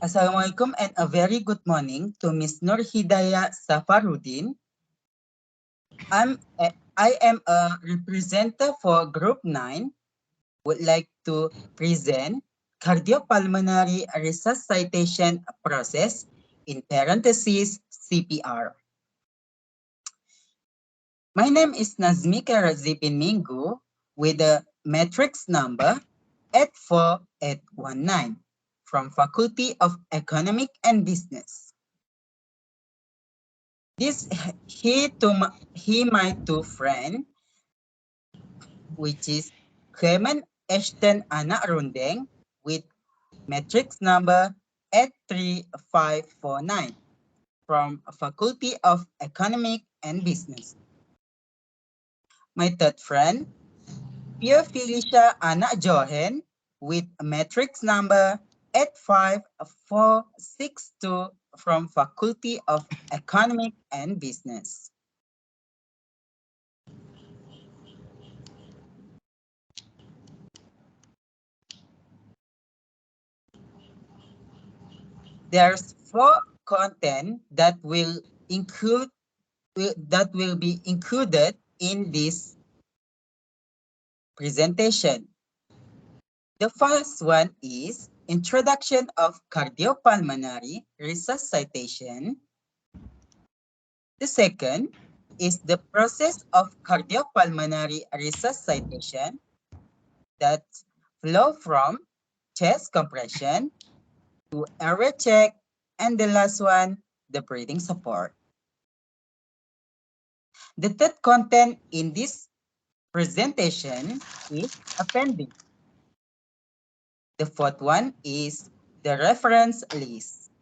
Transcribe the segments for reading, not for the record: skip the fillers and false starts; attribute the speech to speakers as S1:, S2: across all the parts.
S1: Assalamualaikum and a very good morning to Ms. Nur Hidayah Safaruddin. I am a representative for Group 9. Would like to present cardiopulmonary resuscitation process, in parentheses CPR. My name is Nazmika Razipin Minggu with the matrix number 84819 from Faculty of Economic and Business. My two friend, which is Clement Ashton Anak Rundeng with matrix number 83549 from Faculty of Economic and Business. My third friend, Piere Philicha Anak Johan with matrix number 85462 from Faculty of Economic and Business. There's 4 content that will be included in this presentation. The first one is introduction of cardiopulmonary resuscitation. The second is the process of cardiopulmonary resuscitation that flow from chest compression to airway check, and the last one, the breathing support. The third content in this presentation is appendix. The fourth one is the reference list.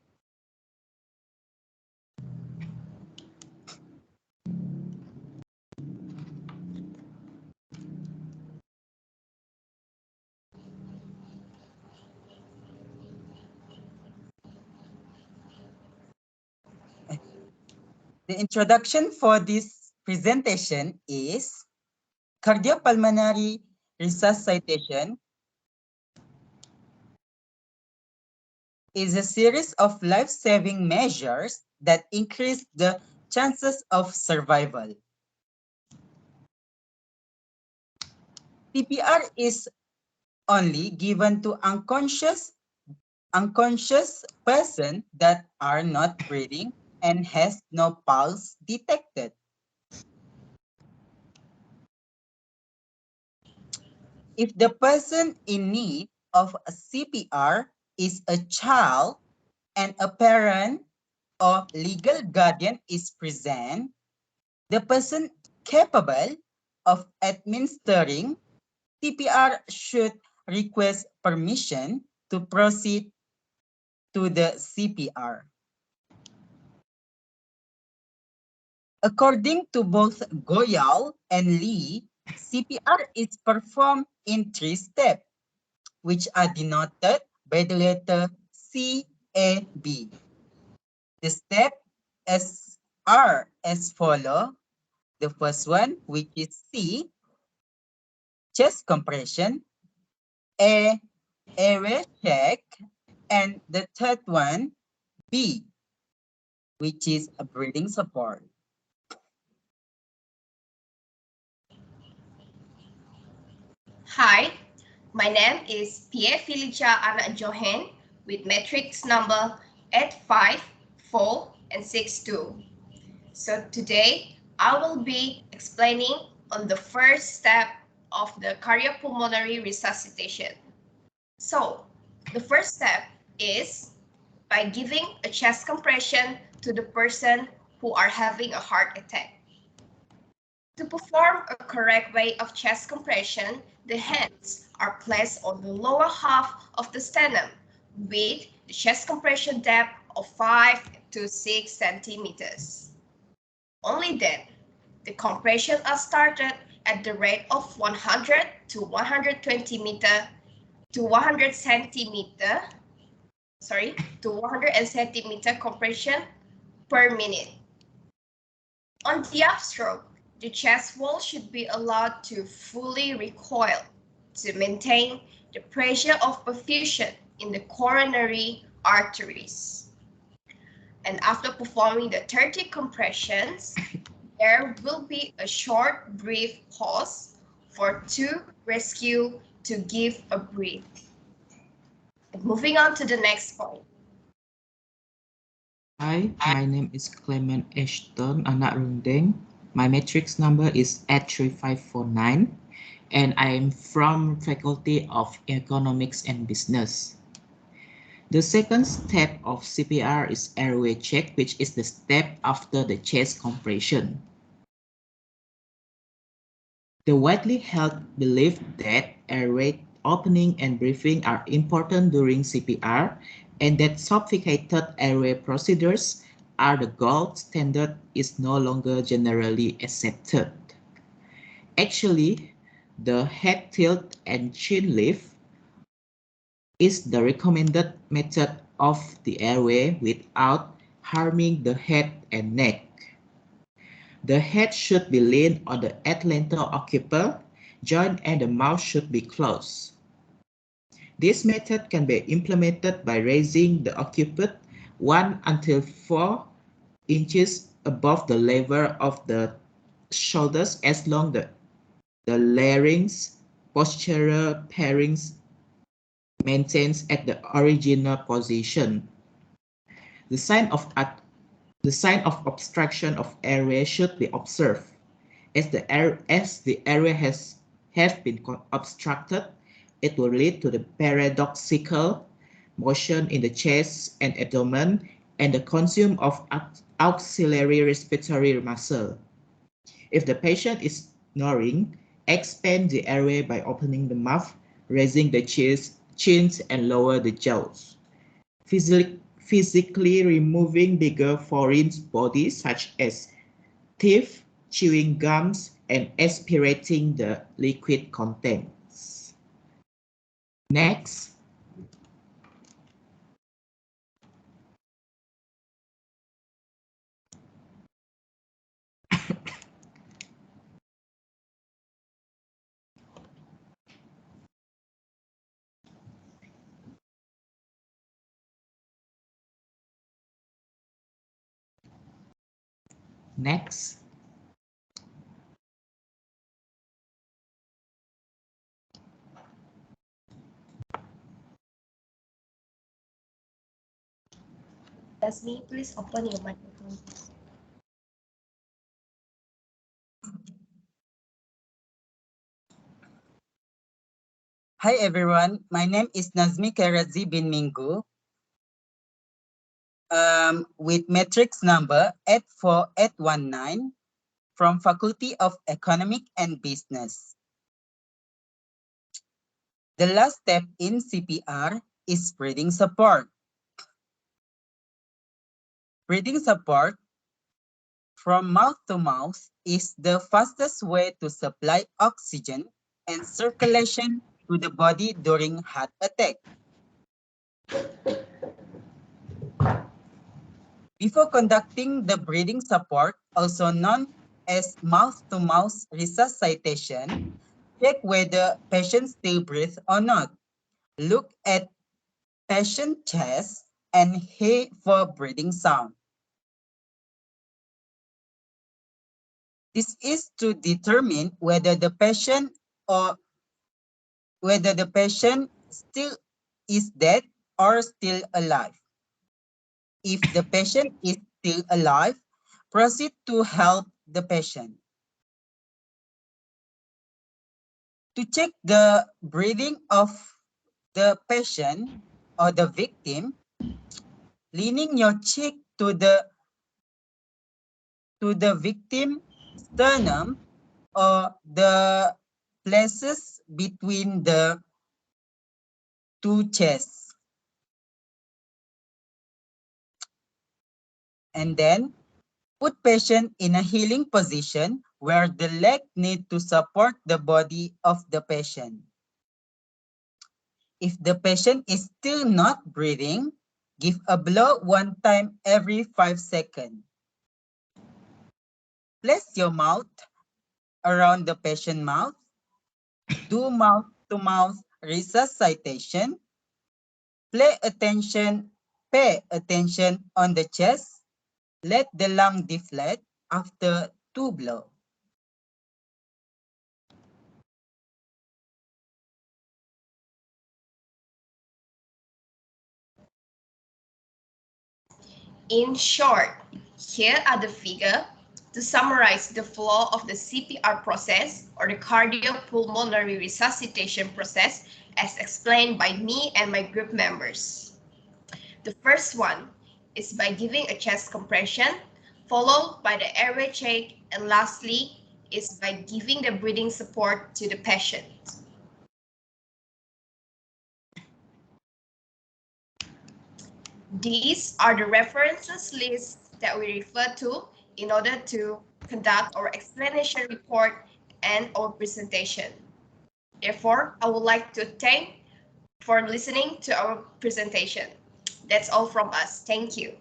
S1: The introduction for this presentation is cardiopulmonary resuscitation is a series of life-saving measures that increase the chances of survival. CPR is only given to unconscious person that are not breathing and has no pulse detected. If the person in need of a CPR is a child and a parent or legal guardian is present, the person capable of administering CPR should request permission to proceed to the CPR. According to both Goyal and Lee, CPR is performed in 3 steps, which are denoted by the letter C, A, B. The steps are as follows. The first one, which is C, chest compression, A, airway check, and the third one, B, which is a breathing support.
S2: Hi, my name is Piere Philicha Anak Johan with matrix number 85462. So today I will be explaining on the first step of the cardiopulmonary resuscitation. So the first step is by giving a chest compression to the person who are having a heart attack. To perform a correct way of chest compression, the hands are placed on the lower half of the sternum with the chest compression depth of 5 to 6 centimeters. Only then, the compression are started at the rate of 100 to 120 meter to 100 centimeter, to 100 centimeter compression per minute. On the upstroke, the chest wall should be allowed to fully recoil to maintain the pressure of perfusion in the coronary arteries. And after performing the 30 compressions, there will be a short brief pause for two rescue to give a breath. Moving on to the next point.
S3: Hi, my name is Clement Ashton, anak Rundeng. My matrix number is 83549, and I am from Faculty of Economics and Business. The second step of CPR is airway check, which is the step after the chest compression. The widely held belief that airway opening and breathing are important during CPR and that sophisticated airway procedures are the gold standard is no longer generally accepted. Actually, the head tilt and chin lift is the recommended method of the airway without harming the head and neck. The head should be lean on the atlantal occiput joint and the mouth should be closed. This method can be implemented by raising the occiput 1 until 4 inches above the level of the shoulders as long as the larynx postural pharynx maintains at the original position. The sign of obstruction of airway should be observed. As the airway has been obstructed, it will lead to the paradoxical motion in the chest and abdomen and the consume of auxiliary respiratory muscle. If the patient is snoring, expand the airway by opening the mouth, raising the chins and lower the jaws. Physically removing bigger foreign bodies such as teeth, chewing gums, and aspirating the liquid contents. Next. Next.
S2: Dasmi, please open your microphone.
S1: Hi everyone, my name is Nazmi Karazi bin Minggu with matrix number 84819 from Faculty of Economic and Business. The last step in CPR is breathing support. Breathing support from mouth to mouth is the fastest way to supply oxygen and circulation to the body during heart attack. Before conducting the breathing support, also known as mouth-to-mouth resuscitation, check whether patient still breathes or not. Look at patient chest and hear for breathing sound. This is to determine whether the patient still is dead or still alive. If the patient is still alive, proceed to help the patient. To check the breathing of the patient or the victim, leaning your cheek to the victim sternum or the places between the two chests. And then put patient in a healing position where the leg need to support the body of the patient. If the patient is still not breathing, give a blow 1 time every 5 seconds. Place your mouth around the patient's mouth. Do mouth-to-mouth resuscitation. Pay attention Pay attention on the chest. Let the lung deflate after 2 blows.
S2: In short, here are the figures to summarize the flow of the CPR process or the cardiopulmonary resuscitation process as explained by me and my group members. The first one is by giving a chest compression, followed by the airway check, and lastly is by giving the breathing support to the patient. These are the references lists that we refer to in order to conduct our explanation report and our presentation. Therefore, I would like to thank for listening to our presentation. That's all from us. Thank you.